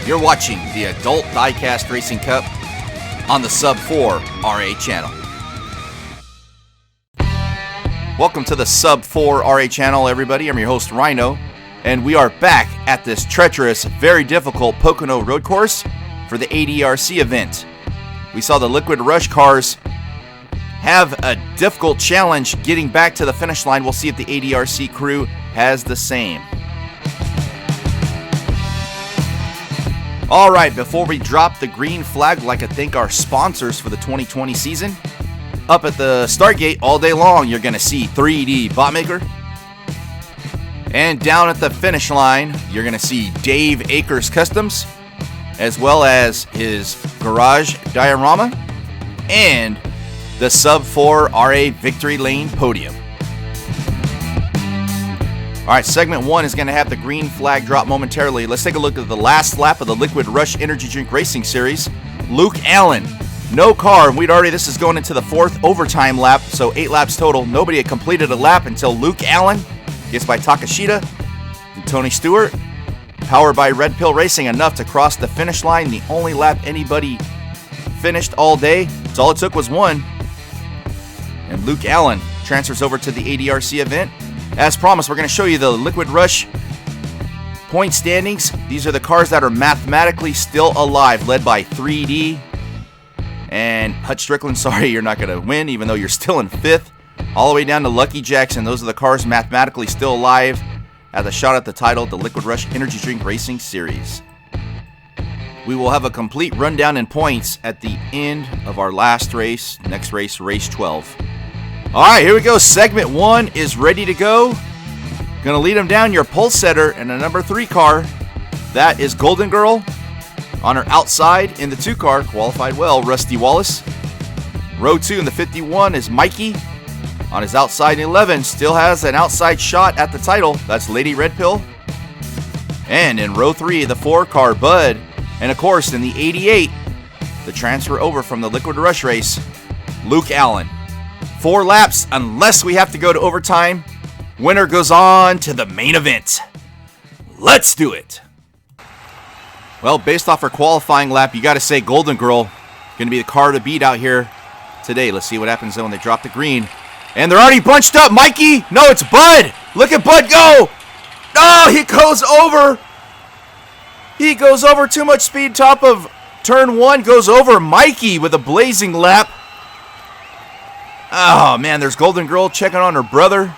You're watching the Adult Diecast Racing Cup on the Sub 4 RA channel. Welcome to the Sub 4 RA channel, everybody. I'm your host, Rhino, and we are back at this treacherous, very difficult Pocono Road Course for the ADRC event. We saw the Liquid Rush cars have a difficult challenge getting back to the finish line. We'll see if the ADRC crew has the same. All right, before we drop the green flag, I'd like to thank our sponsors for the 2020 season. Up at the start gate all day long, you're going to see 3D Botmaker. And down at the finish line, you're going to see Dave Akers Customs, as well as his garage diorama and the Sub 4 RA Victory Lane Podium. All right, segment 1 is going to have the green flag drop momentarily. Let's take a look at the last lap of the Liquid Rush Energy Drink Racing Series. Luke Allen, no car. This is going into the 4th overtime lap, so 8 laps total. Nobody had completed a lap until Luke Allen gets by Takashita and Tony Stewart. Powered by Red Pill Racing, enough to cross the finish line. The only lap anybody finished all day. That's all it took was one. And Luke Allen transfers over to the ADRC event. As promised, we're going to show you the Liquid Rush point standings. These are the cars that are mathematically still alive, led by 3D. And Hutch Strickland, sorry, you're not going to win, even though you're still in 5th. All the way down to Lucky Jackson. Those are the cars mathematically still alive at the shot at the title, the Liquid Rush Energy Drink Racing Series. We will have a complete rundown in points at the end of our last race, next race, race 12. All right, here we go. Segment 1 is ready to go. Going to lead them down, your pole setter in a number 3 car. That is Golden Girl. On her outside in the 2 car, qualified well, Rusty Wallace. Row 2 in the 51 is Mikey. On his outside in 11, still has an outside shot at the title. That's Lady Red Pill. And in row 3, the 4 car, Bud. And of course, in the 88, the transfer over from the Liquid Rush race, Luke Allen. 4 laps unless we have to go to overtime. Winner goes on to the main event. Let's do it. Well, based off her qualifying lap, you got to say Golden Girl going to be the car to beat out here today. Let's see what happens when they drop the green. And they're already bunched up. Mikey. No, it's Bud. Look at Bud go. Oh, he goes over. He goes over too much speed. Top of turn 1 goes over Mikey with a blazing lap. Oh, man, there's Golden Girl checking on her brother.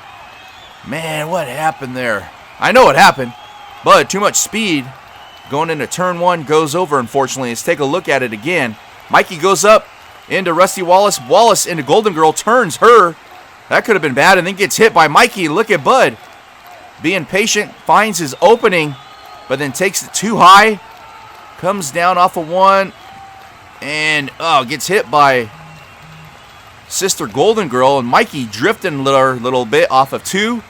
Man, what happened there? I know what happened, but too much speed. Going into turn 1 goes over, unfortunately. Let's take a look at it again. Mikey goes up into Rusty Wallace. Wallace into Golden Girl, turns her. That could have been bad, and then gets hit by Mikey. Look at Bud. Being patient, finds his opening, but then takes it too high. Comes down off of 1, and gets hit by Sister Golden Girl, and Mikey drifting a little bit off of 2,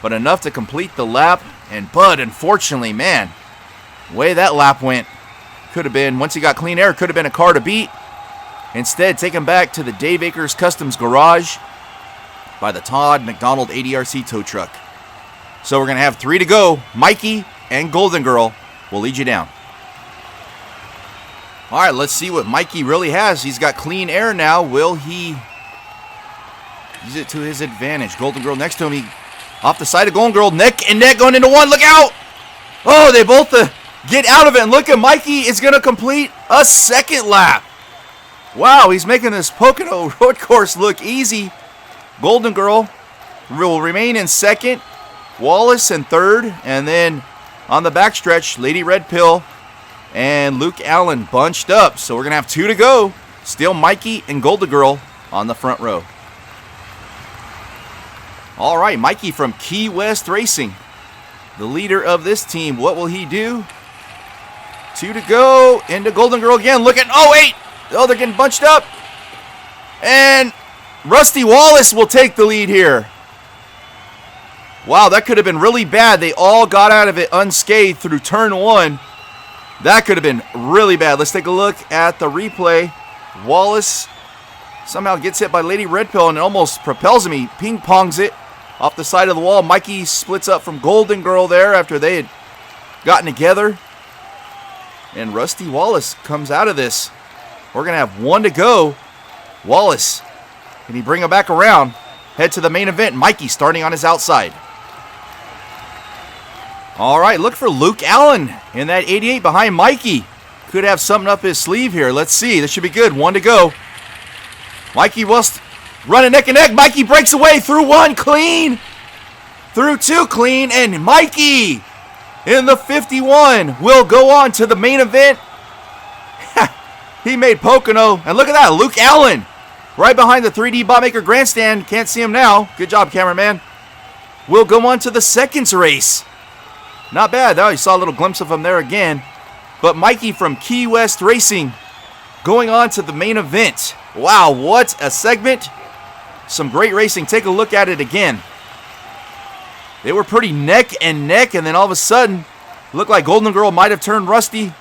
but enough to complete the lap. And Bud, unfortunately, man, the way that lap went, could have been, once he got clean air, could have been a car to beat. Instead, taken back to the Dave Akers Customs garage by the Todd McDonald ADRC tow truck. So we're going to have 3 to go. Mikey and Golden Girl will lead you down. All right, let's see what Mikey really has. He's got clean air now. Will he use it to his advantage? Golden Girl next to him. He off the side of Golden Girl. Neck and neck going into 1. Look out! Oh, they both get out of it. And look at Mikey is going to complete a 2nd lap. Wow, he's making this Pocono Road Course look easy. Golden Girl will remain in 2nd. Wallace in 3rd. And then on the backstretch, Lady Red Pill and Luke Allen bunched up. So we're going to have 2 to go. Still Mikey and Golden Girl on the front row. All right, Mikey from Key West Racing, the leader of this team. What will he do? 2 to go. Into Golden Girl again. Look at, they're getting bunched up. And Rusty Wallace will take the lead here. Wow, that could have been really bad. They all got out of it unscathed through turn 1. That could have been really bad. Let's take a look at the replay. Wallace somehow gets hit by Lady Red Pill and almost propels him. He ping-pongs it off the side of the wall. Mikey splits up from Golden Girl there after they had gotten together. And Rusty Wallace comes out of this. We're going to have 1 to go. Wallace, can he bring him back around? Head to the main event. Mikey starting on his outside. All right, look for Luke Allen in that 88 behind Mikey. Could have something up his sleeve here. Let's see. This should be good. 1 to go. Mikey West running neck and neck. Mikey breaks away through 1 clean. Through 2 clean. And Mikey in the 51 will go on to the main event. He made Pocono. And look at that. Luke Allen right behind the 3D Botmaker grandstand. Can't see him now. Good job, cameraman. Will go on to the seconds race. Not bad, though. You saw a little glimpse of him there again. But Mikey from Key West Racing going on to the main event. Wow, what a segment. Some great racing. Take a look at it again. They were pretty neck and neck, and then all of a sudden, looked like Golden Girl might have turned rusty.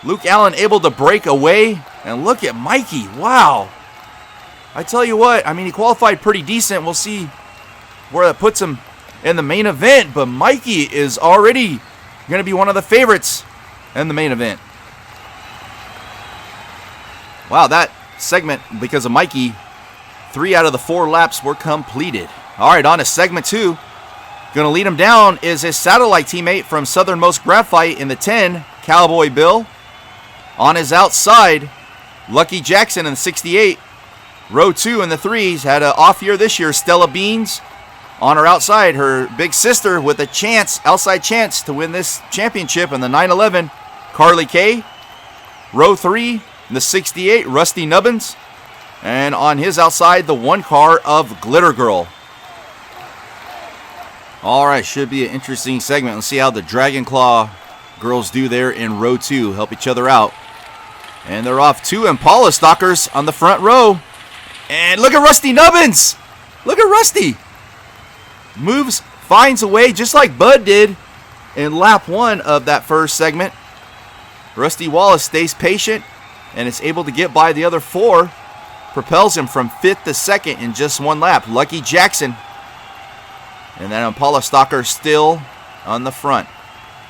Luke Allen able to break away. And look at Mikey. Wow. I tell you what, I mean, he qualified pretty decent. We'll see where that puts him in the main event. But Mikey is already going to be one of the favorites in the main event. Wow, that segment, because of Mikey, 3 out of the 4 laps were completed. All right, on to segment 2. Going to lead him down is his satellite teammate from Southernmost Graphite in the 10, Cowboy Bill. On his outside, Lucky Jackson in the 68. Row 2 in the 3s. Had an off year this year, Stella Beans. On her outside, her big sister with a chance, outside chance to win this championship in the 911, Carly Kay. Row 3 in the 68, Rusty Nubbins. And on his outside, the 1 car of Glitter Girl. All right, should be an interesting segment. Let's see how the Dragon Claw girls do there in row 2. Help each other out. And they're off 2 Impala stalkers on the front row. And look at Rusty Nubbins. Look at Rusty. Moves, finds a way just like Bud did in lap 1 of that first segment. Rusty Wallace stays patient and is able to get by the other 4. Propels him from 5th to 2nd in just 1 lap. Lucky Jackson. And that Impala stalker still on the front.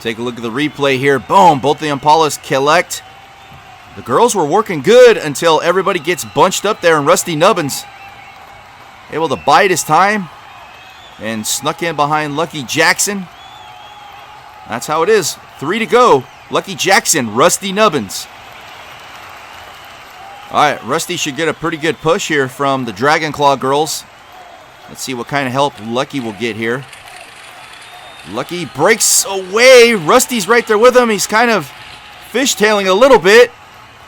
Take a look at the replay here. Boom, both the Impalas collect. The girls were working good until everybody gets bunched up there, and Rusty Nubbins able to bide his time and snuck in behind Lucky Jackson. That's how it is. 3 to go. Lucky Jackson, Rusty Nubbins. All right, Rusty should get a pretty good push here from the Dragon Claw girls. Let's see what kind of help Lucky will get here. Lucky breaks away. Rusty's right there with him. He's kind of fishtailing a little bit.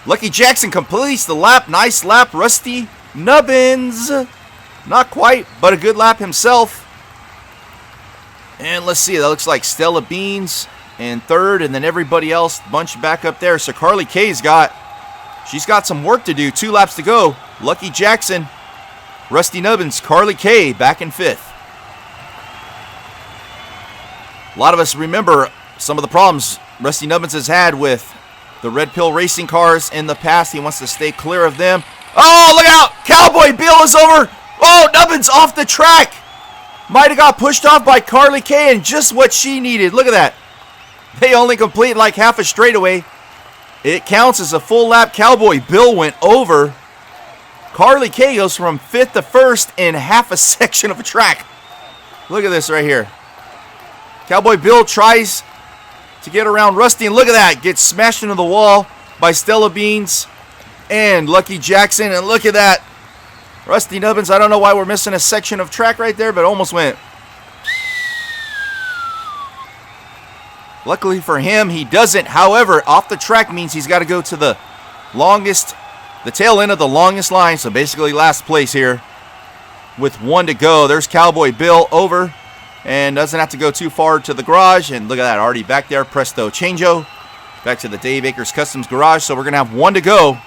Lucky Jackson completes the lap. Nice lap, Rusty Nubbins. Not quite, but a good lap himself. And let's see, that looks like Stella Beans in 3rd, and then everybody else bunched back up there. So Carly Kay's she's got some work to do. 2 laps to go. Lucky Jackson, Rusty Nubbins, Carly Kay back in 5th. A lot of us remember some of the problems Rusty Nubbins has had with the Red Pill racing cars in the past. He wants to stay clear of them. Oh, look out! Cowboy Bill is over! Oh, Nubbins off the track! Might have got pushed off by Carly Kay, and just what she needed. Look at that. They only complete like half a straightaway. It counts as a full lap. Cowboy Bill went over. Carly Kay goes from 5th to 1st in half a section of a track. Look at this right here. Cowboy Bill tries to get around Rusty, and look at that. Gets smashed into the wall by Stella Beans and Lucky Jackson, and look at that. Rusty Nubbins, I don't know why we're missing a section of track right there, but almost went. Luckily for him, he doesn't. However, off the track means he's got to go to the tail end of the longest line, so basically last place here with 1 to go. There's Cowboy Bill over and doesn't have to go too far to the garage, and look at that, already back there. Presto changeo back to the Dave Akers Customs garage. So we're going to have 1 to go.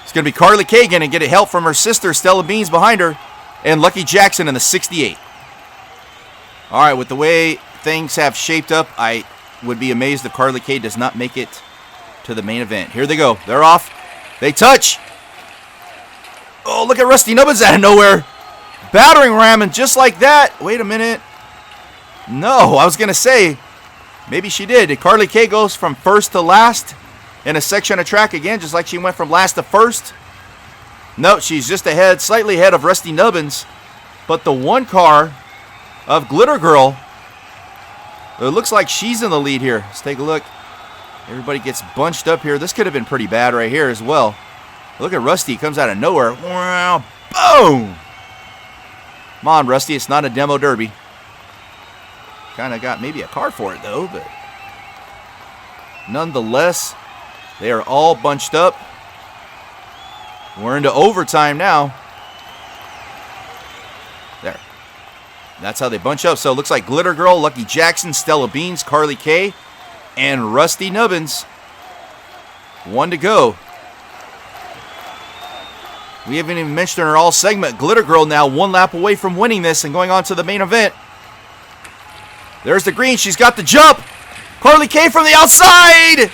It's going to be Carly Kagan and getting help from her sister, Stella Beans, behind her, and Lucky Jackson in the 68. All right, with the way things have shaped up, I would be amazed if Carly Kay does not make it to the main event. Here they go. They're off. They touch. Oh, look at Rusty Nubbins out of nowhere. Battering ramming just like that. Wait a minute. No, I was going to say, Maybe she did. Carly Kay goes from first to last in a section of track again, just like she went from last to first. No, she's just ahead, slightly ahead of Rusty Nubbins. But the one car of Glitter Girl, it looks like she's in the lead here. Let's take a look. Everybody gets bunched up here. This could have been pretty bad right here as well. Look at Rusty. He comes out of nowhere. Wow. Boom! Come on, Rusty. It's not a demo derby. Kind of got maybe a car for it, though. But nonetheless, they are all bunched up. We're into overtime now. There. That's how they bunch up. So it looks like Glitter Girl, Lucky Jackson, Stella Beans, Carly Kay, and Rusty Nubbins. One to go. We haven't even mentioned her all segment. Glitter Girl now one lap away from winning this and going on to the main event. There's the green. She's got the jump. Carly Kay from the outside.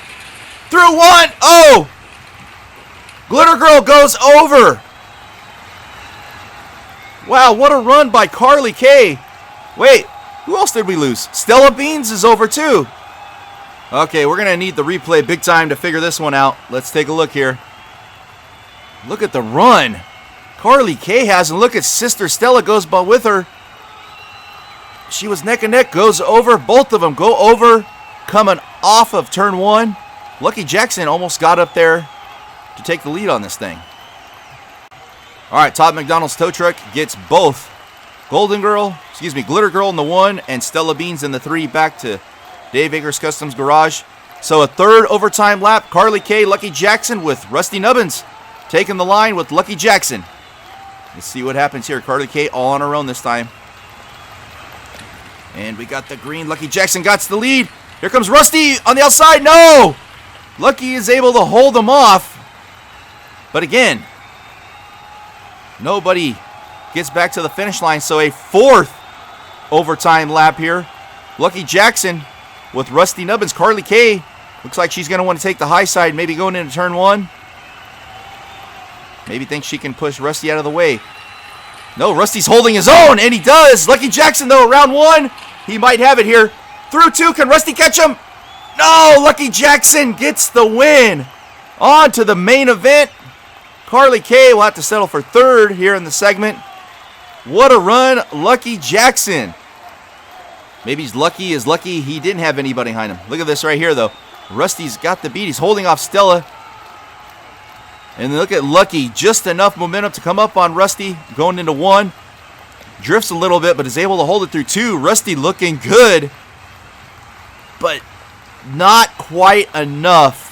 Through one. Oh! Glitter Girl goes over. Wow, what a run by Carly Kay. Wait, who else did we lose? Stella Beans is over too. Okay, we're going to need the replay big time to figure this one out. Let's take a look here. Look at the run. Carly Kay has, and look at Sister Stella goes by with her. She was neck and neck, goes over. Both of them go over, coming off of turn one. Lucky Jackson almost got up there to take the lead on this thing. All right, Todd McDonald's tow truck gets both Glitter Girl in the one and Stella Beans in the three back to Dave Akers Customs Garage. So a third overtime lap. Carly Kay, Lucky Jackson with Rusty Nubbins taking the line with Lucky Jackson. Let's see what happens here. Carly Kay all on her own this time. And we got the green. Lucky Jackson got the lead. Here comes Rusty on the outside. No! Lucky is able to hold them off. But again, nobody gets back to the finish line. So a fourth overtime lap here. Lucky Jackson with Rusty Nubbins. Carly Kay looks like she's going to want to take the high side, maybe going into turn one. Maybe thinks she can push Rusty out of the way. No, Rusty's holding his own, and he does. Lucky Jackson, though, round one. He might have it here. Through two. Can Rusty catch him? No, Lucky Jackson gets the win. On to the main event. Carly Kay will have to settle for third here in the segment. What a run, Lucky Jackson. Maybe he's lucky he didn't have anybody behind him. Look at this right here, though. Rusty's got the beat. He's holding off Stella. And look at Lucky. Just enough momentum to come up on Rusty going into one. Drifts a little bit, but is able to hold it through two. Rusty looking good, but not quite enough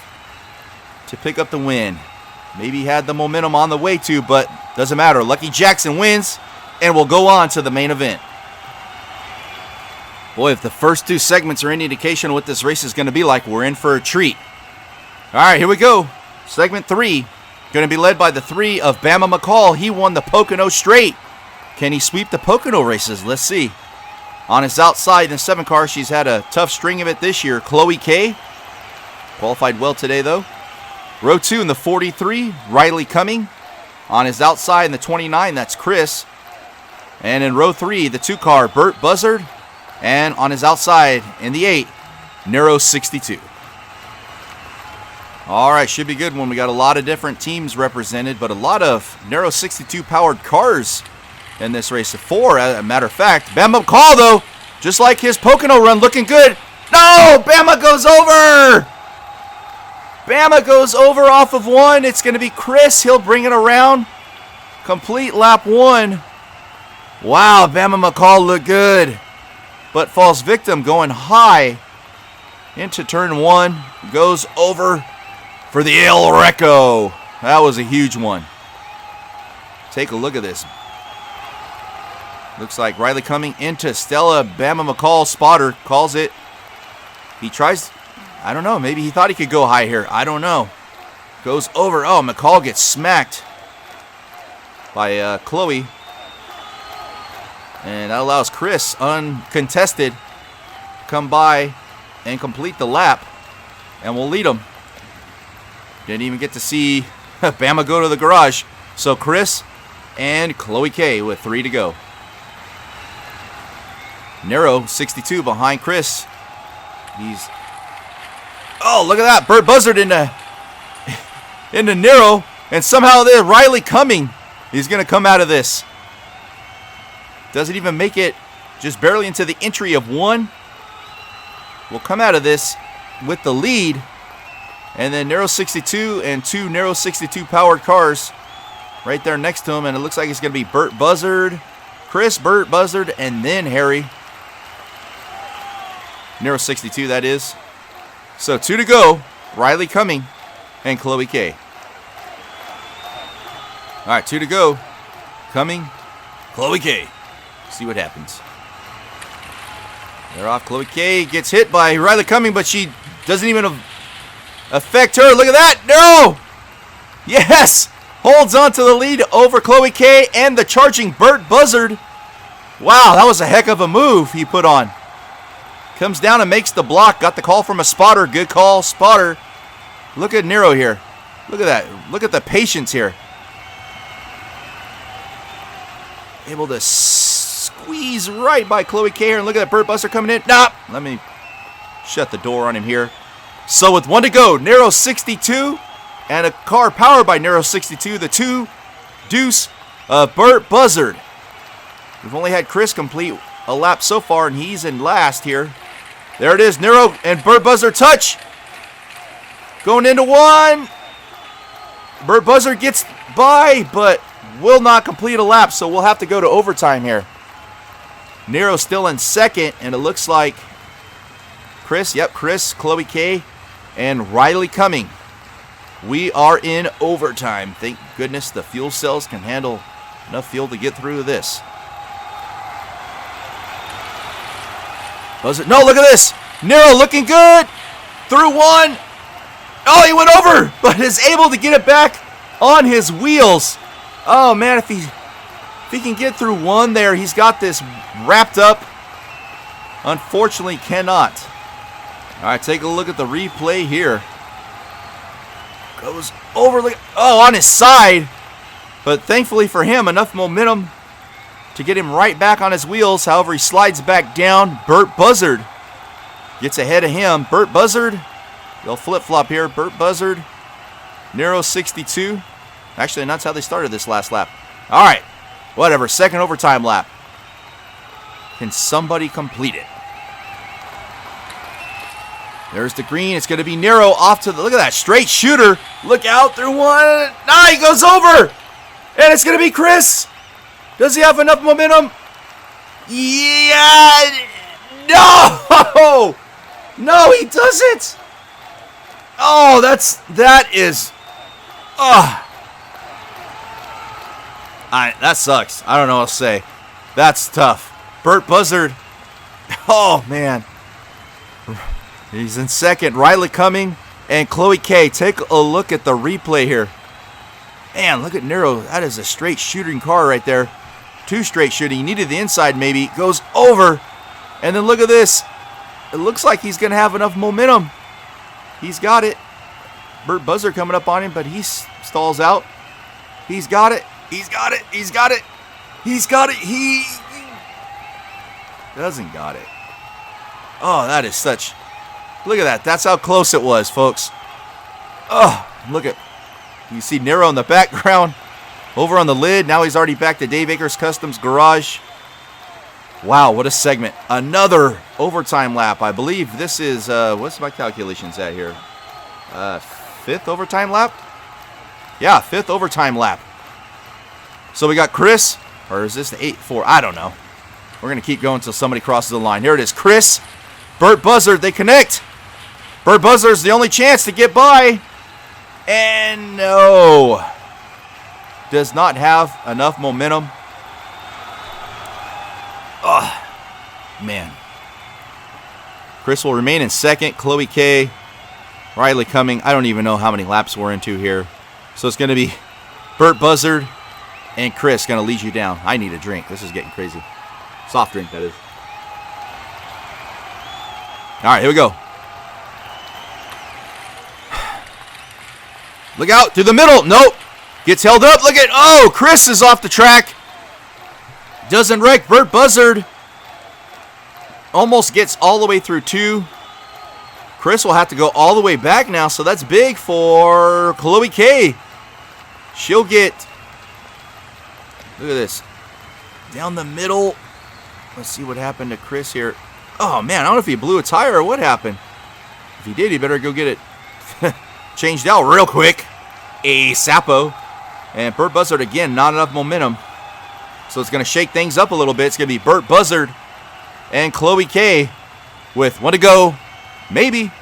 to pick up the win. Maybe he had the momentum on the way to, but doesn't matter. Lucky Jackson wins and will go on to the main event. Boy, if the first two segments are any indication of what this race is going to be like, we're in for a treat. All right, here we go. Segment 3, going to be led by the 3 of Bama McCall. He won the Pocono straight. Can he sweep the Pocono races? Let's see. On his outside in the 7 car, she's had a tough string of it this year. Chloe Kay qualified well today, though. Row 2 in the 43, Riley Cumming. On his outside in the 29, that's Chris. And in row 3, the 2 car, Burt Buzzard. And on his outside in the 8, Nero 62. All right, should be a good one. We got a lot of different teams represented, but a lot of Nero 62 powered cars in this race. 4, as a matter of fact. Bama McCall, though, just like his Pocono run, looking good. No, Bama goes over. Bama goes over off of 1. It's going to be Chris. He'll bring it around. Complete lap 1. Wow, Bama McCall looked good, but falls victim going high into turn 1. Goes over for the El Reco. That was a huge one. Take a look at this. Looks like Riley Cumming into Stella. Bama McCall spotter calls it. He tries, I don't know, maybe he thought he could go high here. I don't know. Goes over. Oh, McCall gets smacked by Chloe. And that allows Chris, uncontested, come by and complete the lap. And we'll lead him. Didn't even get to see Bama go to the garage. So Chris and Chloe Kay with 3 to go. Nero 62 behind Chris. Oh, look at that. Burt Buzzard into Nero. And somehow there's Riley Cumming. He's going to come out of this. Doesn't even make it just barely into the entry of one. Will come out of this with the lead. And then Nero 62 and 2 Nero 62 powered cars right there next to him. And it looks like it's going to be Burt Buzzard, Chris, Burt Buzzard, and then Harry. Nero 62, that is. So 2 to go. Riley Cumming and Chloe K. All right, 2 to go. Cumming, Chloe K. See what happens. They're off. Chloe K gets hit by Riley Cumming, but she doesn't even affect her. Look at that. No! Yes! Holds on to the lead over Chloe K and the charging Burt Buzzard. Wow, that was a heck of a move he put on. Comes down and makes the block. Got the call from a spotter. Good call, spotter. Look at Nero here. Look at that. Look at the patience here. Able to squeeze right by Chloe K here. And look at that Burt Buzzard coming in. Nah, let me shut the door on him here. So with 1 to go, Nero 62 and a car powered by Nero 62, the 2 deuce of Burt Buzzard. We've only had Chris complete a lap so far, and he's in last here. There it is, Nero and Burt Buzzard touch. Going into one. Burt Buzzard gets by, but will not complete a lap, so we'll have to go to overtime here. Nero still in second, and it looks like Chris, Chloe K, and Riley Cumming. We are in overtime. Thank goodness the fuel cells can handle enough fuel to get through this. No, look at this. Nero looking good. Through one. Oh, he went over, but is able to get it back on his wheels. Oh, man, if he can get through one there, he's got this wrapped up. Unfortunately, cannot. All right, take a look at the replay here. Goes over, on his side. But thankfully for him, enough momentum to get him right back on his wheels. However, he slides back down. Burt Buzzard gets ahead of him. Burt Buzzard, they'll flip-flop here. Burt Buzzard, Nero 62. Actually, that's how they started this last lap. All right, whatever, second overtime lap. Can somebody complete it? There's the green. It's going to be Nero off to the, look at that, straight shooter. Look out through one. Nah, he goes over. And it's going to be Chris. Does he have enough momentum? Yeah. No. No, he doesn't. Oh, that sucks. I don't know what to say. That's tough. Burt Buzzard. Oh, man. He's in second. Riley Cumming and Chloe K. Take a look at the replay here. Man, look at Nero. That is a straight shooting car right there. 2 straight shooting. He needed the inside maybe. Goes over. And then look at this. It looks like he's going to have enough momentum. He's got it. Burt Buzzard coming up on him, but he stalls out. He's got it. He's got it. He's got it. He's got it. He doesn't got it. Oh, that is such... Look at that. That's how close it was, folks. Oh, look at... You see Nero in the background. Over on the lid. Now he's already back to Dave Akers Customs Garage. Wow, what a segment. Another overtime lap. I believe this is... what's my calculations at here? 5th overtime lap? Yeah, 5th overtime lap. So we got Chris. Or is this the 8-4? I don't know. We're going to keep going until somebody crosses the line. Here it is. Chris, Burt Buzzard. They connect. Burt Buzzard's the only chance to get by. And no. Does not have enough momentum. Oh, man. Chris will remain in second. Chloe K. Riley Cumming. I don't even know how many laps we're into here. So it's going to be Burt Buzzard and Chris going to lead you down. I need a drink. This is getting crazy. Soft drink, that is. All right, here we go. Look out through the middle. Nope. Gets held up. Look at, oh, Chris is off the track. Doesn't wreck. Burt Buzzard almost gets all the way through 2. Chris will have to go all the way back now, so that's big for Chloe K. She'll get, look at this, down the middle. Let's see what happened to Chris here. Oh, man, I don't know if he blew a tire or what happened. If he did, he better go get it changed out real quick. A Sapo. And Burt Buzzard, again, not enough momentum. So it's going to shake things up a little bit. It's going to be Burt Buzzard and Chloe K with one to go. Maybe.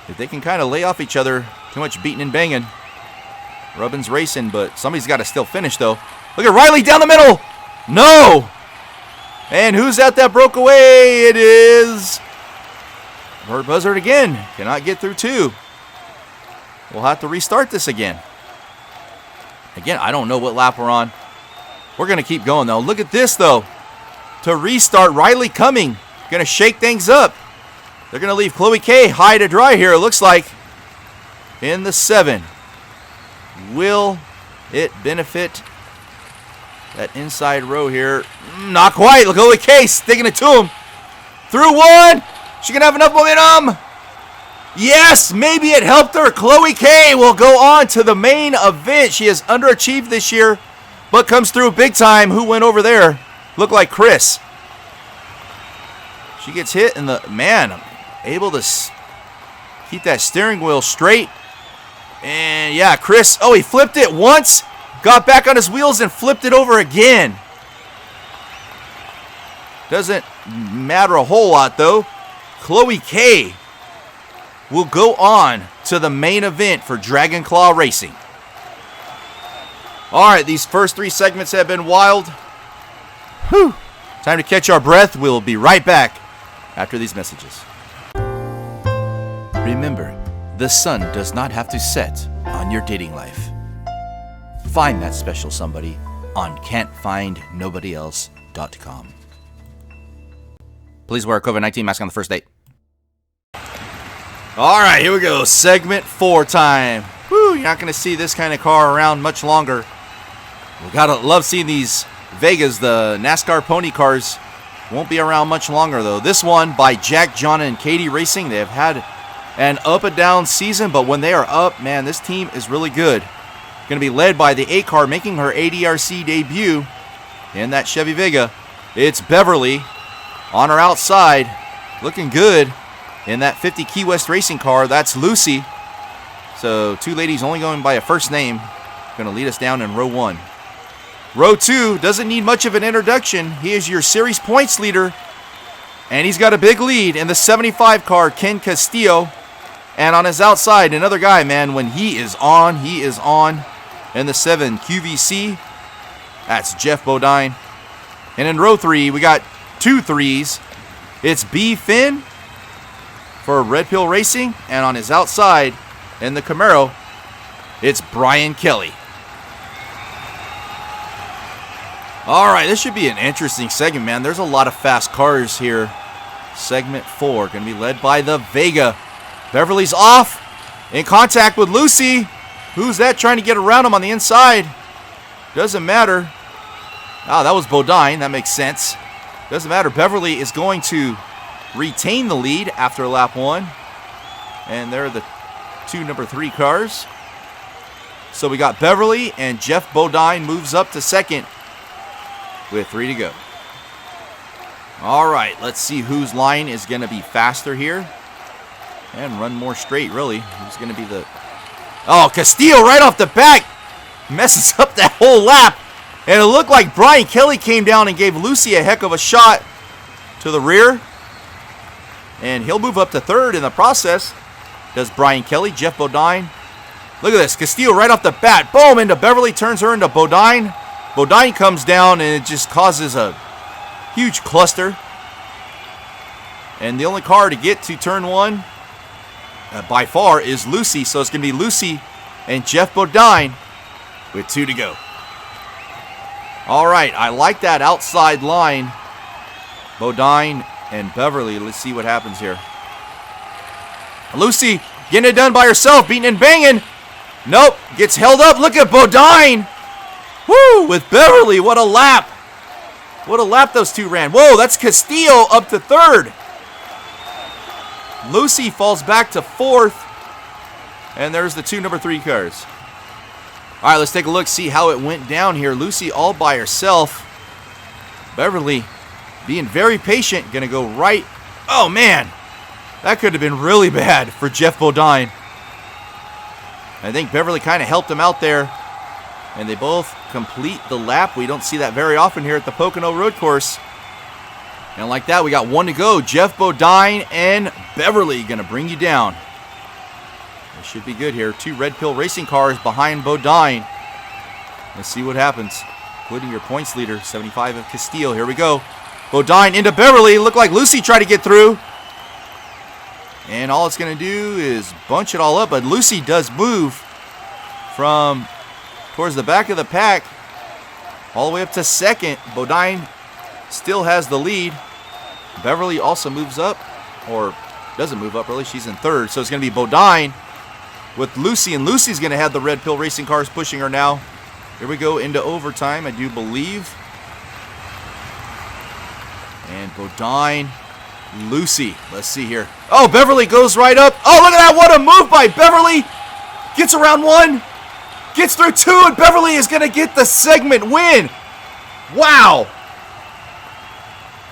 If they can kind of lay off each other. Too much beating and banging. Rubbin's racing, but somebody's got to still finish, though. Look at Riley down the middle. No. And who's that broke away? It is Burt Buzzard again. Cannot get through two. We'll have to restart this again. Again, I don't know what lap we're on. We're going to keep going, though. Look at this, though. To restart, Riley coming. Going to shake things up. They're going to leave Chloe K high to dry here, it looks like. In the 7. Will it benefit that inside row here? Not quite. Look, Chloe K sticking it to him. Through one. She can have enough momentum. Yes, maybe it helped her. Chloe K will go on to the main event. She has underachieved this year, but comes through big time. Who went over there? Looked like Chris. She gets hit, and the man able to keep that steering wheel straight. And yeah, Chris, oh, he flipped it once, got back on his wheels and flipped it over again. Doesn't matter a whole lot, though. Chloe K will go on to the main event for Dragon Claw Racing. All right, these first 3 segments have been wild. Whew. Time to catch our breath. We'll be right back after these messages. Remember, the sun does not have to set on your dating life. Find that special somebody on can'tfindnobodyelse.com. Please wear a COVID-19 mask on the first date. All right, here we go. Segment 4 time. Woo, you're not going to see this kind of car around much longer. We got to love seeing these Vegas, the NASCAR pony cars. Won't be around much longer, though. This one by Jack, John, and Katie Racing. They have had an up and down season, but when they are up, man, this team is really good. Going to be led by the 8 car making her ADRC debut in that Chevy Vega. It's Beverly on her outside, looking good. In that 50 Key West Racing car, that's Lucy. So 2 ladies only going by a first name. Going to lead us down in row 1. Row 2 doesn't need much of an introduction. He is your series points leader. And he's got a big lead in the 75 car, Ken Castillo. And on his outside, another guy, man, when he is on, he is on. In the 7 QVC, that's Jeff Bodine. And in row 3, we got 2 threes. It's B. Finn for Red Pill Racing, and on his outside in the Camaro, it's Brian Kelly. All right, this should be an interesting segment, man. There's a lot of fast cars here. Segment 4 going to be led by the Vega. Beverly's off, in contact with Lucy. Who's that trying to get around him on the inside? Doesn't matter. Oh, that was Bodine. That makes sense. Doesn't matter. Beverly is going to retain the lead after lap 1. And they're the 2 number 3 cars. So we got Beverly, and Jeff Bodine moves up to second with 3 to go. All right, let's see whose line is going to be faster here and run more straight, really. Who's going to be the... Oh, Castillo right off the back messes up that whole lap. And it looked like Brian Kelly came down and gave Lucy a heck of a shot to the rear. And he'll move up to 3rd in the process. Does Brian Kelly, Jeff Bodine. Look at this. Castillo right off the bat. Boom, into Beverly. Turns her into Bodine. Bodine comes down and it just causes a huge cluster. And the only car to get to turn 1 by far is Lucy. So it's going to be Lucy and Jeff Bodine with 2 to go. All right, I like that outside line. Bodine and Beverly. Let's see what happens here. Lucy getting it done by herself, beating and banging. Nope, gets held up. Look at Bodine. Woo, with Beverly. What a lap. What a lap those two ran. Whoa, that's Castillo up to 3rd. Lucy falls back to 4th. And there's the 2 number 3 cars. All right, let's take a look, see how it went down here. Lucy all by herself. Beverly being very patient, gonna go right. Oh man, that could have been really bad for Jeff Bodine. I think Beverly kind of helped him out there, and they both complete the lap. We don't see that very often here at the Pocono Road Course. And like that, we got 1 to go. Jeff Bodine and Beverly gonna bring you down. It should be good here. 2 Red Pill racing cars behind Bodine. Let's see what happens. Including your points leader, 75 of Castillo. Here we go. Bodine into Beverly. Looked like Lucy tried to get through. And all it's going to do is bunch it all up. But Lucy does move from towards the back of the pack all the way up to 2nd. Bodine still has the lead. Beverly also moves up, or doesn't move up really. She's in 3rd. So it's going to be Bodine with Lucy, and Lucy's going to have the Red Pill racing cars pushing her now. Here we go into overtime, I do believe. And Bodine, Lucy. Let's see here. Oh, Beverly goes right up. Oh, look at that. What a move by Beverly. Gets around 1. Gets through 2, and Beverly is going to get the segment win. Wow.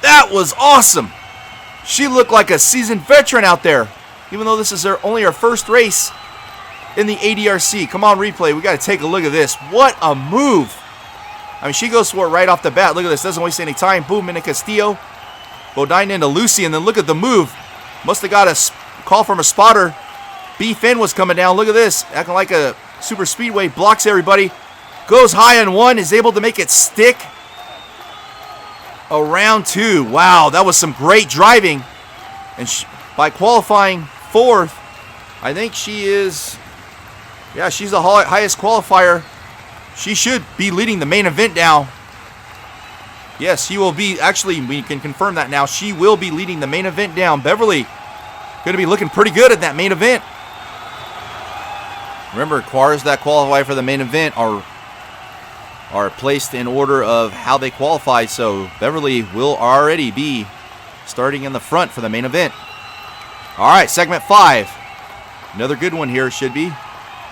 That was awesome. She looked like a seasoned veteran out there, even though this is only her first race in the ADRC. Come on, replay. We got to take a look at this. What a move. I mean, she goes for it right off the bat. Look at this. Doesn't waste any time. Boom, into Castillo. Bodine into Lucy, and then look at the move. Must have got a call from a spotter. B. Finn was coming down. Look at this. Acting like a super speedway. Blocks everybody. Goes high on 1. Is able to make it stick around 2. Wow, that was some great driving. And by qualifying 4th, I think she is... Yeah, she's the highest qualifier. She should be leading the main event now. Yes, she will be. Actually, we can confirm that now. She will be leading the main event down. Beverly going to be looking pretty good at that main event. Remember, cars that qualify for the main event are placed in order of how they qualify. So Beverly will already be starting in the front for the main event. All right, segment 5. Another good one here should be.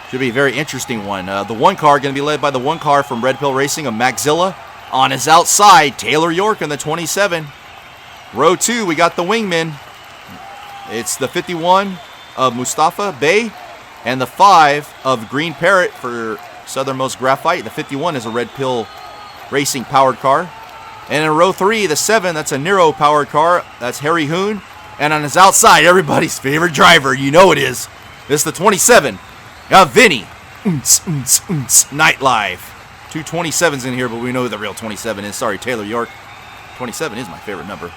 Should be a very interesting one. The 1 car going to be led by the 1 car from Red Pill Racing of Maxilla. On his outside, Taylor York in the 27. Row 2, we got the wingman. It's the 51 of Mustafa Bey and the 5 of Green Parrot for Southernmost Graphite. The 51 is a Red Pill Racing powered car. And in row 3, the 7, that's a Nero powered car. That's Harry Hoon. And on his outside, everybody's favorite driver, you know it is. It's the 27. Vinny. Nightlife. 2 27s in here, but we know who the real 27 is. Sorry, Taylor York. 27 is my favorite number.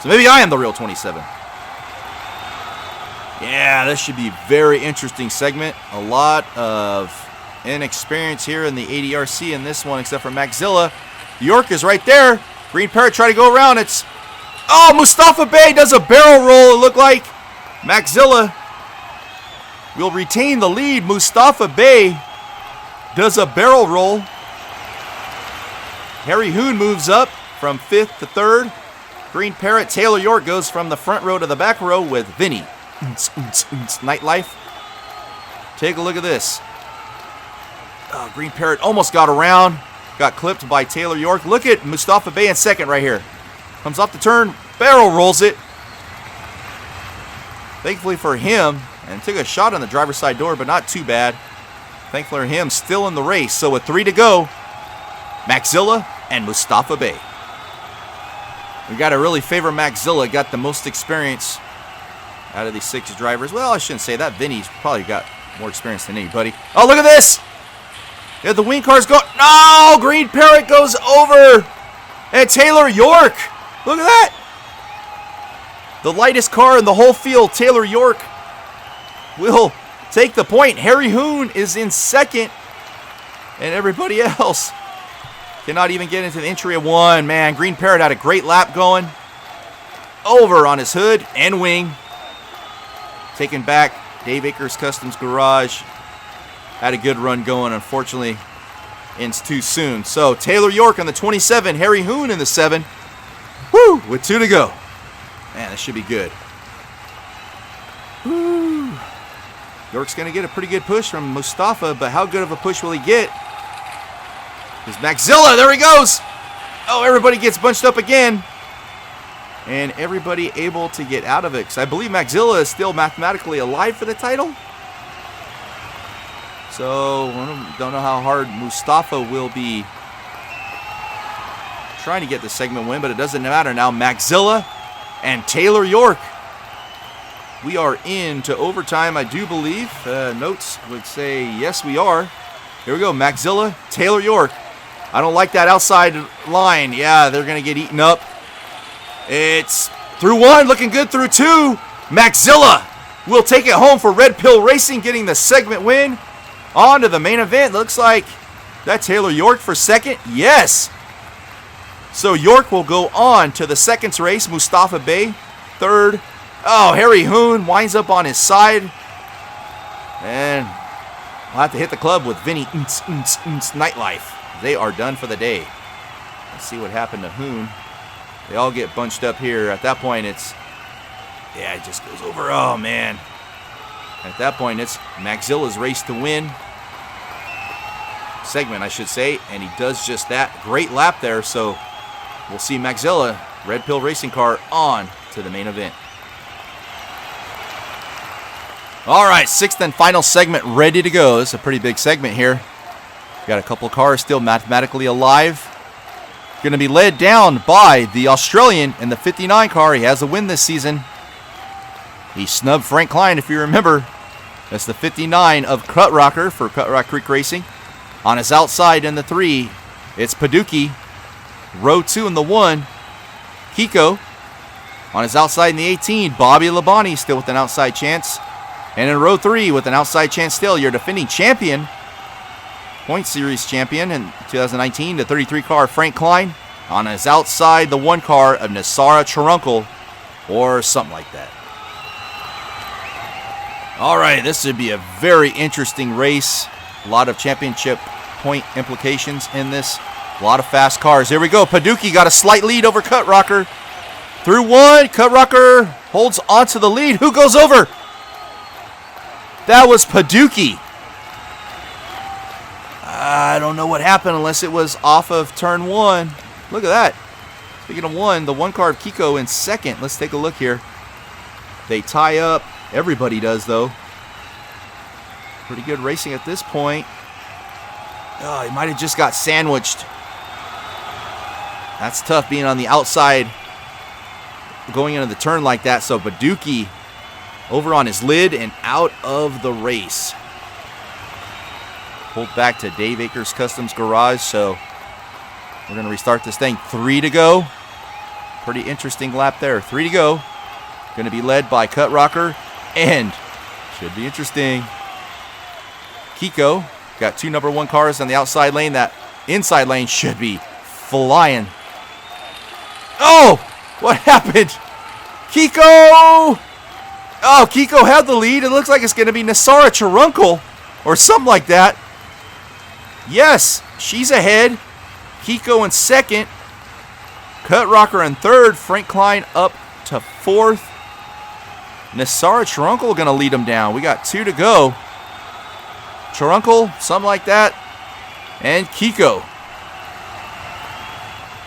So maybe I am the real 27. Yeah, this should be a very interesting segment. A lot of inexperience here in the ADRC in this one, except for Maxilla. York is right there. Green Parrot try to go around. It's... Oh, Mustafa Bey does a barrel roll, it looked like. Maxilla will retain the lead. Mustafa Bey does a barrel roll. Harry Hoon moves up from 5th to 3rd. Green Parrot, Taylor York goes from the front row to the back row with Vinny. Nightlife. Take a look at this. Oh, Green Parrot almost got around. Got clipped by Taylor York. Look at Mustafa Bey in 2nd right here. Comes off the turn, barrel rolls it. Thankfully for him, and took a shot on the driver's side door, but not too bad. Thankfully for him, still in the race. So with 3 to go, Maxilla and Mustafa Bey. We got to really favor Maxilla. Got the most experience out of these 6 drivers. Well, I shouldn't say that. Vinny's probably got more experience than anybody. Oh, look at this. Yeah, the wing cars go. No, Green Parrot goes over. And Taylor York. Look at that. The lightest car in the whole field, Taylor York, will take the point. Harry Hoon is in 2nd. And everybody else cannot even get into the entry of 1. Man, Green Parrot had a great lap going. Over on his hood and wing. Taken back. Dave Akers Customs Garage. Had a good run going. Unfortunately, ends too soon. So Taylor York on the 27. Harry Hoon in the 7. Woo! With 2 to go. Man, this should be good. Woo. York's going to get a pretty good push from Mustafa, but how good of a push will he get? There's Maxilla. There he goes. Oh, everybody gets bunched up again. And everybody able to get out of it. Because I believe Maxilla is still mathematically alive for the title. So, I don't know how hard Mustafa will be trying to get the segment win, but it doesn't matter now. Maxilla and Taylor York. We are into overtime, I do believe. Notes would say yes, we are. Here we go, Maxilla, Taylor York. I don't like that outside line. Yeah, they're going to get eaten up. It's through one, looking good through two. Maxilla will take it home for Red Pill Racing, getting the segment win. On to the main event. Looks like that Taylor York for second. Yes. So York will go on to the second race. Mustafa Bey, third. Oh, Harry Hoon winds up on his side. And we'll have to hit the club with Vinny Nightlife. They are done for the day. Let's see what happened to Hoon. They all get bunched up here. At that point, it just goes over. Oh, man. At that point, it's Maxilla's race to win. Segment, I should say. And he does just that. Great lap there. So we'll see Maxilla, Red Pill Racing Car, on to the main event. All right, sixth and final segment ready to go. This is a pretty big segment here. Got a couple cars still mathematically alive. Going to be led down by the Australian in the 59 car. He has a win this season. He snubbed Frank Klein, if you remember. That's the 59 of Cut Rocker for Cut Rock Creek Racing. On his outside in the 3, it's Paducki. Row 2 in the 1, Kiko. On his outside in the 18, Bobby Labonte still with an outside chance. And in row 3 with an outside chance still, your defending champion, Point Series champion in 2019, the 33 car, Frank Klein. On his outside, the 1 car of Nasara Charunkel, or something like that. All right, this should be a very interesting race. A lot of championship point implications in this. A lot of fast cars. Here we go. Paducki got a slight lead over Cut Rocker. Through 1, Cut Rocker holds onto the lead. Who goes over? That was Paducki. I don't know what happened unless it was off of turn 1. Look at that. Speaking of 1, the 1 car of Kiko in second. Let's take a look here. They tie up. Everybody does, though. Pretty good racing at this point. Oh, he might have just got sandwiched. That's tough being on the outside going into the turn like that. So Paducki over on his lid and out of the race. Pulled back to Dave Akers Customs Garage. So we're going to restart this thing. 3 to go. Pretty interesting lap there. 3 to go. Going to be led by Cut Rocker. And should be interesting. Kiko got 2 number 1 cars on the outside lane. That inside lane should be flying. Oh, what happened? Kiko! Oh, Kiko had the lead. It looks like it's going to be Nasara Charunkel or something like that. Yes, she's ahead. Kiko in second. Cut Rocker in third. Frank Klein up to fourth. Nasara Charunkel going to lead him down. We got 2 to go. Charunkel, something like that. And Kiko.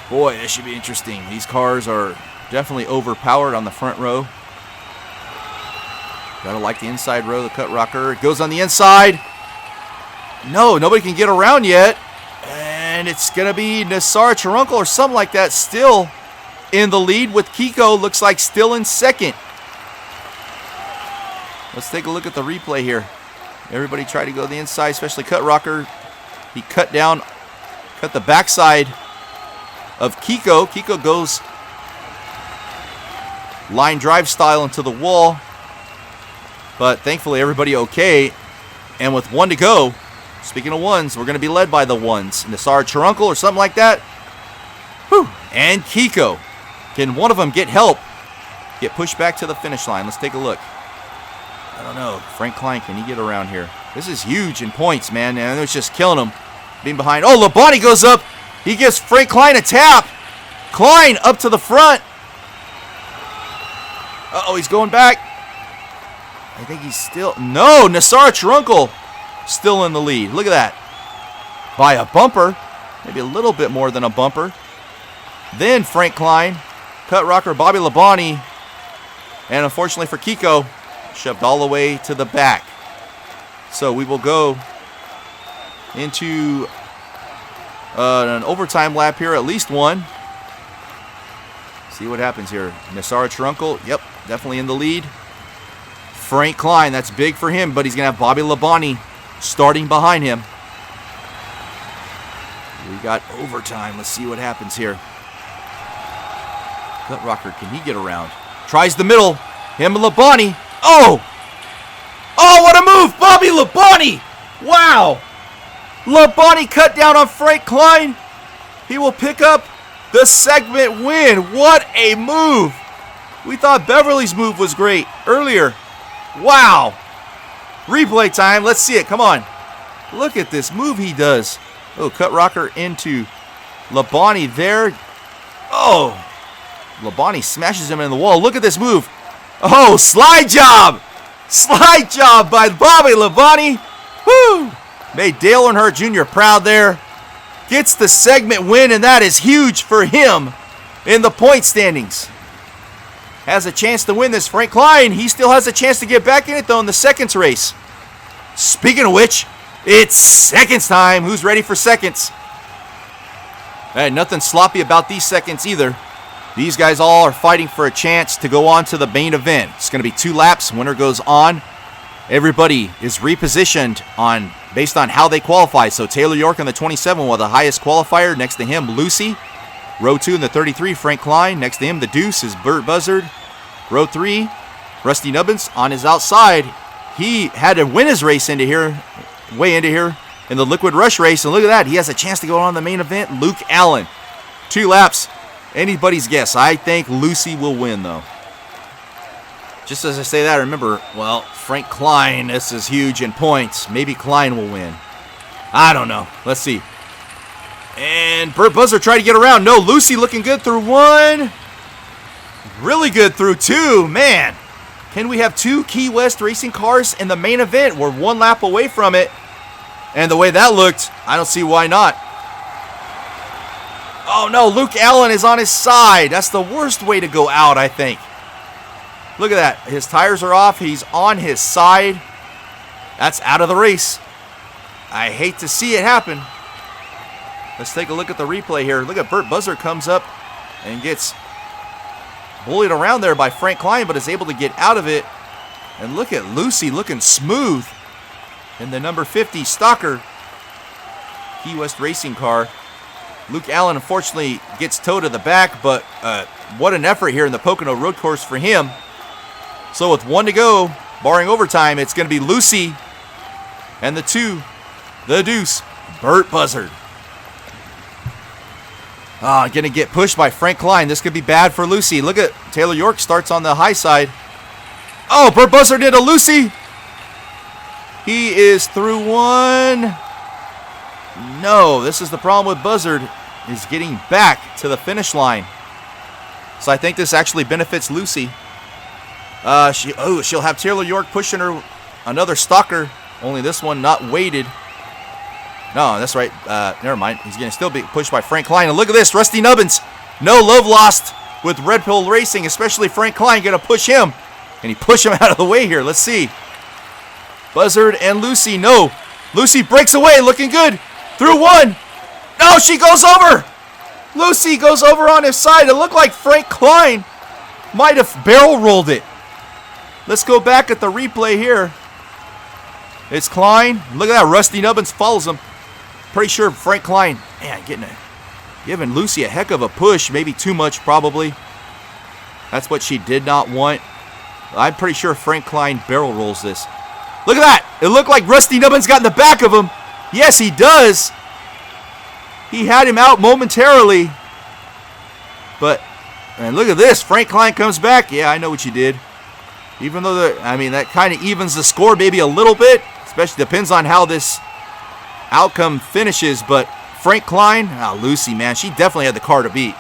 Boy, this should be interesting. These cars are definitely overpowered on the front row. Gotta like the inside row, the Cut Rocker. It goes on the inside. No, nobody can get around yet. And it's going to be Nasara Charunkel or something like that still in the lead with Kiko. Looks like still in second. Let's take a look at the replay here. Everybody tried to go the inside, especially Cut Rocker. He cut the backside of Kiko. Kiko goes line drive style into the wall. But thankfully everybody okay. And with 1 to go, speaking of 1s, we're going to be led by the 1s. Nasara Charunkel or something like that. Whew. And Kiko. Can one of them get help? Get pushed back to the finish line. Let's take a look. I don't know. Frank Klein, can he get around here? This is huge in points, man. And it's just killing him. Being behind. Oh, Labonte goes up. He gives Frank Klein a tap. Klein up to the front. Uh-oh, he's going back. I think he's still... No, Nassar Trunkel still in the lead. Look at that. By a bumper. Maybe a little bit more than a bumper. Then Frank Klein, Cut Rocker, Bobby Labonte, and unfortunately for Kiko, shoved all the way to the back. So we will go into an overtime lap here, at least one. See what happens here. Nassar Trunkel, yep, definitely in the lead. Frank Klein, that's big for him, but he's going to have Bobby Labonte starting behind him. We got overtime. Let's see what happens here. Cut Rocker, can he get around? Tries the middle. Him and Labonte. Oh! Oh, what a move! Bobby Labonte! Wow! Labonte cut down on Frank Klein. He will pick up the segment win. What a move! We thought Beverly's move was great earlier. Wow! Replay time. Let's see it. Come on. Look at this move he does. Oh, Cut Rocker into Labonte there. Oh! Labonte smashes him in the wall. Look at this move. Oh, slide job! Slide job by Bobby Labonte. Woo! Made Dale Earnhardt Jr. proud there. Gets the segment win, and that is huge for him in the point standings. Has a chance to win this. Frank Klein, he still has a chance to get back in it, though, in the seconds race. Speaking of which, it's seconds time. Who's ready for seconds? Hey, nothing sloppy about these seconds either. These guys all are fighting for a chance to go on to the main event. It's going to be 2 laps. Winner goes on. Everybody is repositioned based on how they qualify. So Taylor York on the 27 with the highest qualifier. Next to him, Lucy. Row 2 in the 33, Frank Klein. Next to him, the deuce is Burt Buzzard. Row 3, Rusty Nubbins on his outside. He had to win his race way into here in the Liquid Rush race. And look at that. He has a chance to go on the main event. Luke Allen. 2 laps. Anybody's guess. I think Lucy will win, though. Just as I say that, remember, well, Frank Klein, this is huge in points. Maybe Klein will win. I don't know. Let's see. And Burt Buzzard tried to get around. No, Lucy looking good through 1. Really good through 2. Man, can we have 2 Key West racing cars in the main event? We're 1 lap away from it. And the way that looked, I don't see why not. Oh, no, Luke Allen is on his side. That's the worst way to go out, I think. Look at that. His tires are off. He's on his side. That's out of the race. I hate to see it happen. Let's take a look at the replay here. Look at Burt Buzzard comes up and gets bullied around there by Frank Klein, but is able to get out of it. And look at Lucy looking smooth in the number 50 Stalker Key West racing car. Luke Allen, unfortunately, gets towed to the back, but what an effort here in the Pocono Road Course for him. So with 1 to go, barring overtime, it's going to be Lucy and the 2, the deuce, Burt Buzzard. Going to get pushed by Frank Klein. This could be bad for Lucy. Look at Taylor York starts on the high side. Oh, Burt Buzzard into Lucy. He is through 1. No, this is the problem with Buzzard, is getting back to the finish line. So I think this actually benefits Lucy. She'll have Taylor York pushing her another stalker, only this one not weighted. No, that's right. Never mind. He's going to still be pushed by Frank Klein. And look at this, Rusty Nubbins. No love lost with Red Pill Racing, especially Frank Klein going to push him. And he pushed him out of the way here. Let's see. Buzzard and Lucy. No. Lucy breaks away, looking good. Through 1. No, she goes over. Lucy goes over on his side. It looked like Frank Klein might have barrel rolled it. Let's go back at the replay here. It's Klein. Look at that. Rusty Nubbins follows him. Pretty sure Frank Klein, man, giving Lucy a heck of a push. Maybe too much, probably. That's what she did not want. I'm pretty sure Frank Klein barrel rolls this. Look at that. It looked like Rusty Nubbins got in the back of him. Yes, he does. He had him out momentarily. But, and look at this. Frank Klein comes back. Yeah, I know what you did. Even though, that kind of evens the score maybe a little bit. Especially depends on how this outcome finishes. But Frank Klein, Lucy, man, she definitely had the car to beat.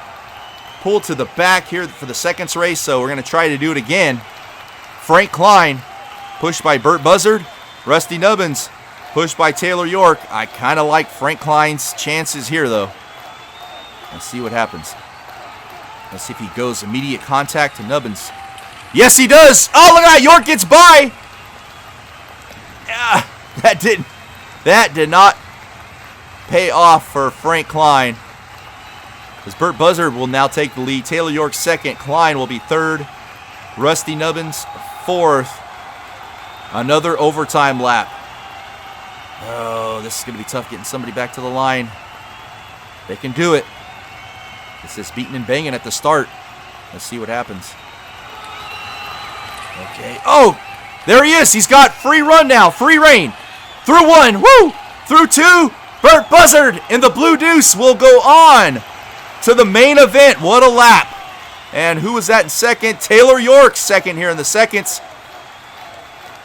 Pulled to the back here for the seconds race. So we're going to try to do it again. Frank Klein pushed by Burt Buzzard. Rusty Nubbins, pushed by Taylor York. I kind of like Frank Klein's chances here, though. Let's see what happens. Let's see if he goes immediate contact to Nubbins. Yes, he does. Oh, look at that. York gets by. Yeah, that did not pay off for Frank Klein. As Burt Buzzard will now take the lead. Taylor York second. Klein will be third. Rusty Nubbins fourth. Another overtime lap. Oh, this is going to be tough getting somebody back to the line. They can do it. It's just beating and banging at the start. Let's see what happens. Okay. Oh, there he is. He's got free run now. Free reign. Through one. Woo! Through two. Burt Buzzard in the Blue Deuce will go on to the main event. What a lap. And who was that in second? Taylor York second here in the seconds.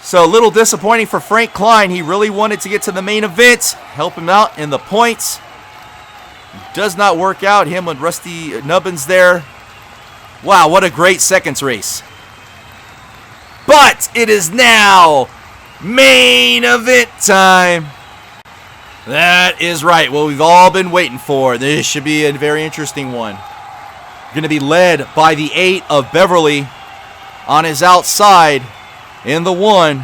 So a little disappointing for Frank Klein. He really wanted to get to the main event. Help him out in the points. Does not work out. Him and Rusty Nubbins there. Wow, what a great seconds race. But it is now main event time. That is right. What we've all been waiting for. This should be a very interesting one. Going to be led by the 8 of Beverly on his outside in the 1.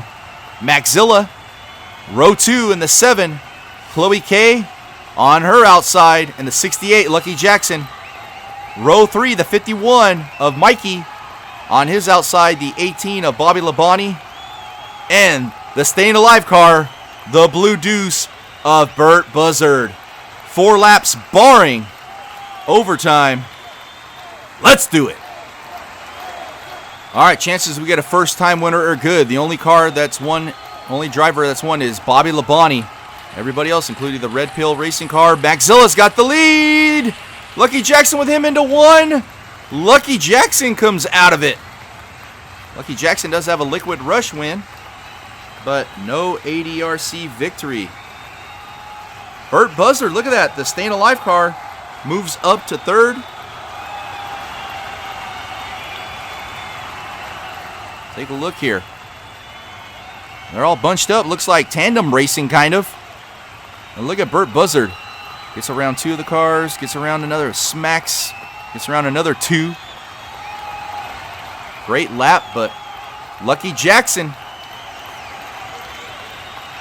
Maxilla. Row 2 in the 7. Chloe K on her outside in the 68. Lucky Jackson. Row 3, the 51 of Mikey on his outside. The 18 of Bobby Labonte. And the Staying Alive car, the Blue Deuce of Burt Buzzard. 4 laps barring overtime. Let's do it. All right, chances we get a first-time winner are good. The only driver that's won is Bobby Labonte. Everybody else, including the Red Pill Racing car, Maxilla's got the lead. Lucky Jackson with him into 1. Lucky Jackson comes out of it. Lucky Jackson does have a Liquid Rush win, but no ADRC victory. Burt Buzzard, look at that. The Staying Alive car moves up to 3rd. Take a look here. They're all bunched up. Looks like tandem racing, kind of. And look at Burt Buzzard. Gets around 2 of the cars. Gets around another. Smacks. Gets around another 2. Great lap, but Lucky Jackson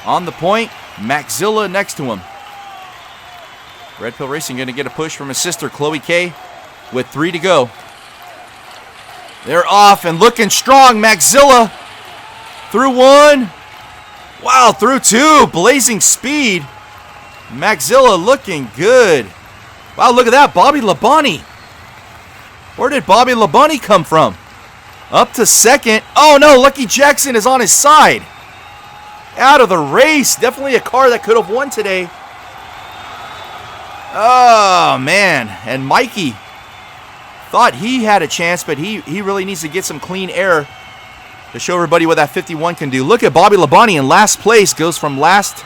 on the point. Maxilla next to him. Red Pill Racing going to get a push from his sister, Chloe K, with 3 to go. They're off and looking strong. Maxilla through 1. Wow, through 2. Blazing speed. Maxilla looking good. Wow, look at that. Bobby Labonte. Where did Bobby Labonte come from? Up to 2nd. Oh, no. Lucky Jackson is on his side. Out of the race. Definitely a car that could have won today. Oh, man. And Mikey thought he had a chance, but he really needs to get some clean air to show everybody what that 51 can do. Look at Bobby Labonte in last place. Goes from last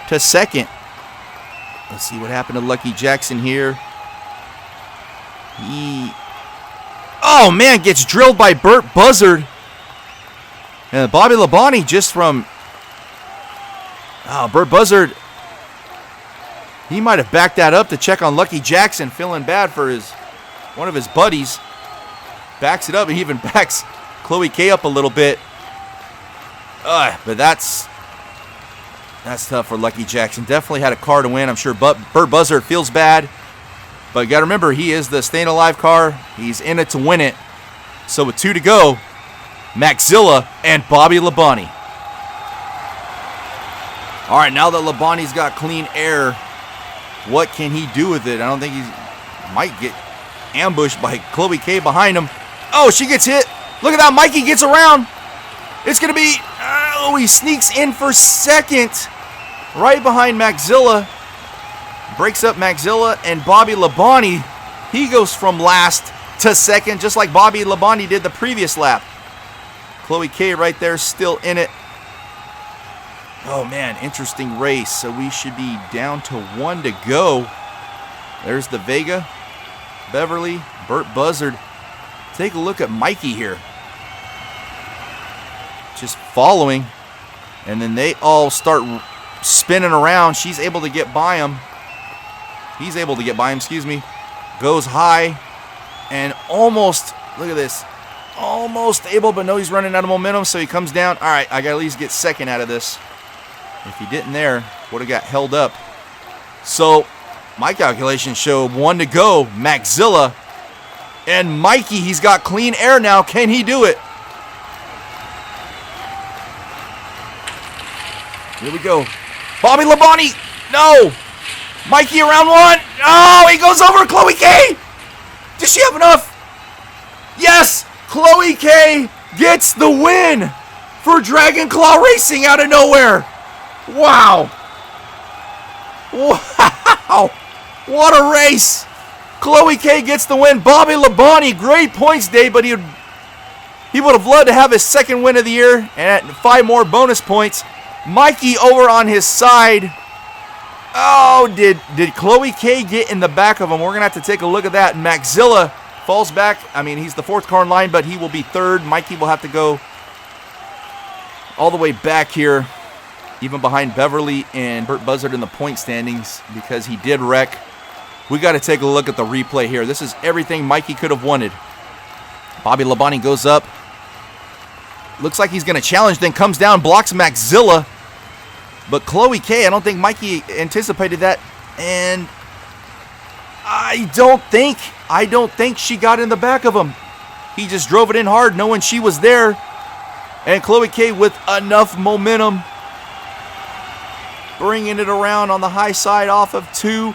to 2nd. Let's see what happened to Lucky Jackson here. Oh, man, gets drilled by Burt Buzzard. And Bobby Labonte just from... Oh, Burt Buzzard... He might have backed that up to check on Lucky Jackson, feeling bad for one of his buddies. Backs it up and even backs Chloe K up a little bit. But that's tough for Lucky Jackson. Definitely had a car to win. I'm sure Burt Buzzard feels bad. But you got to remember, he is the Staying Alive car. He's in it to win it. So with 2 to go, Maxilla and Bobby Labonte. All right, now that Labonte's got clean air, what can he do with it? I don't think he might get ambushed by Chloe K behind him. Oh, she gets hit. Look at that. Mikey gets around. It's going to be... Oh, he sneaks in for 2nd. Right behind Maxilla. Breaks up Maxilla and Bobby Labonte. He goes from last to 2nd, just like Bobby Labonte did the previous lap. Chloe K right there, still in it. Oh, man, interesting race. So we should be down to 1 to go. There's the Vega, Beverly, Burt Buzzard. Take a look at Mikey here. just following. And then they all start spinning around. She's able to get by him. He's able to get by him, excuse me. Goes high and almost, look at this, almost able, but no, he's running out of momentum, so he comes down. All right, I got to at least get second out of this. If he didn't there, would have got held up. So my calculations show 1 to go. Maxilla and Mikey, he's got clean air now. Can he do it? Here we go. Bobby Labonte, no. Mikey around 1. Oh, he goes over Chloe K. Does she have enough? Yes, Chloe K gets the win for Dragon Claw Racing out of nowhere. Wow. Wow. What a race. Chloe K gets the win. Bobby Labonte, great points day, but he would have loved to have his second win of the year and 5 more bonus points. Mikey over on his side. Oh, did Chloe K get in the back of him? We're going to have to take a look at that. Maxilla falls back. I mean, he's the 4th car in line, but he will be 3rd. Mikey will have to go all the way back here, even behind Beverly and Burt Buzzard in the point standings because he did wreck. We got to take a look at the replay here. This is everything Mikey could have wanted. Bobby Labonte goes up. Looks like he's going to challenge, then comes down, blocks Maxilla. But Chloe K, I don't think Mikey anticipated that. And I don't think she got in the back of him. He just drove it in hard knowing she was there. And Chloe K with enough momentum, bringing it around on the high side off of 2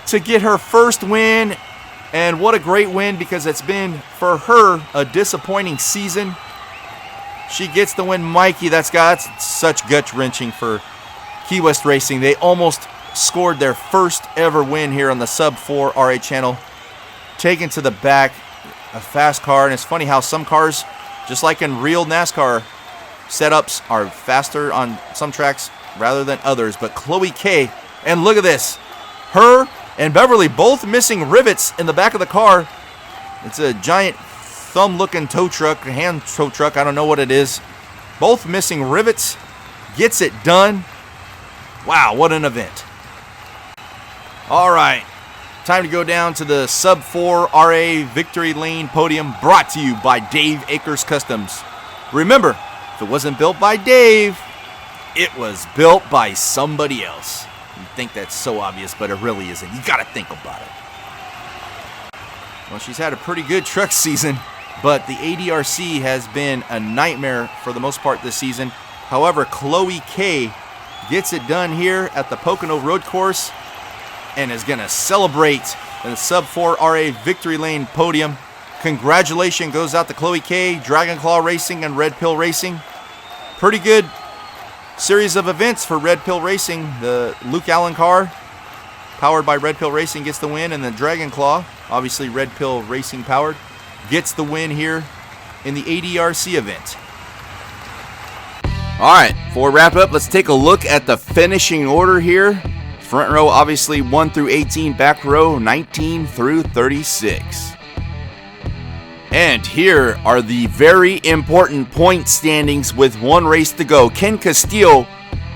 to get her first win. And what a great win, because it's been, for her, a disappointing season. She gets the win. Mikey, that's such gut-wrenching for Key West Racing. They almost scored their first ever win here on the Sub-4 RA channel. Taken to the back, a fast car. And it's funny how some cars, just like in real NASCAR setups, are faster on some tracks rather than others. But Chloe K, and look at this. Her and Beverly both missing rivets in the back of the car. It's a giant thumb-looking tow truck, hand tow truck, I don't know what it is. Both missing rivets. Gets it done. Wow, what an event. All right, time to go down to the Sub-4 RA Victory Lane Podium, brought to you by Dave Akers Customs. Remember, if it wasn't built by Dave, it was built by somebody else. You think that's so obvious, but it really isn't. You got to think about it. Well, she's had a pretty good truck season, but the ADRC has been a nightmare for the most part this season. However, Chloe K gets it done here at the Pocono Road Course and is going to celebrate in the Sub-4 RA Victory Lane Podium. Congratulations goes out to Chloe K, Dragon Claw Racing, and Red Pill Racing. Pretty good series of events for Red Pill Racing. The Luke Allen car, powered by Red Pill Racing, gets the win, and the Dragon Claw, obviously Red Pill Racing powered, gets the win here in the ADRC event. All right, before we wrap up, let's take a look at the finishing order here. Front row, obviously 1 through 18. Back row, 19 through 36. And here are the very important point standings with 1 race to go. Ken Castillo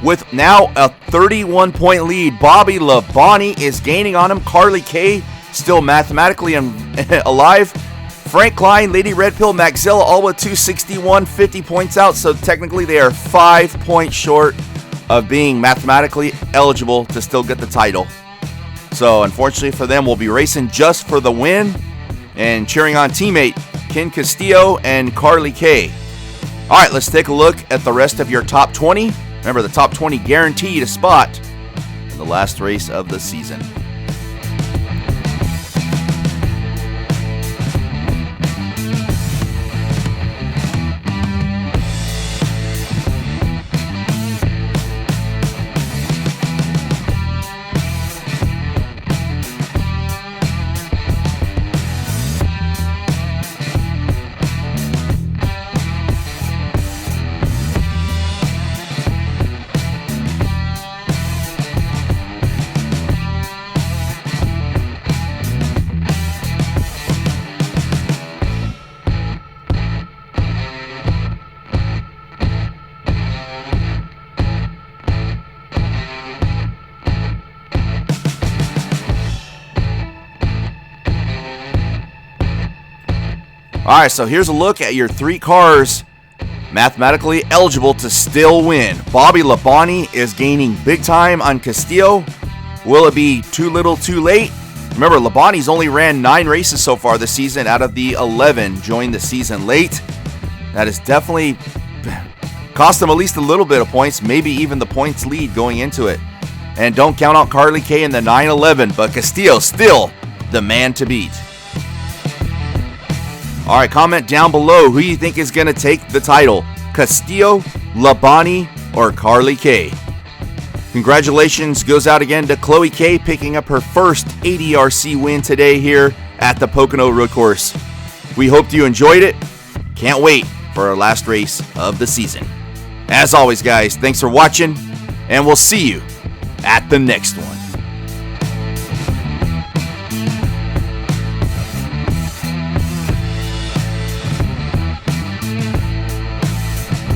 with now a 31-point lead. Bobby Labonte is gaining on him. Carly K still mathematically alive. Frank Klein, Lady Red Pill, Maxilla, all with 261, 50 points out. So technically they are 5 points short of being mathematically eligible to still get the title. So unfortunately for them, we'll be racing just for the win and cheering on teammate Ken Castillo and Carly K. All right, let's take a look at the rest of your top 20. Remember, the top 20 guaranteed a spot in the last race of the season. All right, so here's a look at your 3 cars mathematically eligible to still win. Bobby Labonte is gaining big time on Castillo. Will it be too little too late? Remember, Labonte's only ran 9 races so far this season out of the 11 joined the season late. That has definitely cost him at least a little bit of points, maybe even the points lead going into it. And don't count out Carly K in the 911, but Castillo still the man to beat. All right, comment down below who you think is going to take the title, Castillo, Labonte, or Carly K. Congratulations goes out again to Chloe K, picking up her first ADRC win today here at the Pocono Road Course. We hope you enjoyed it. Can't wait for our last race of the season. As always, guys, thanks for watching, and we'll see you at the next one.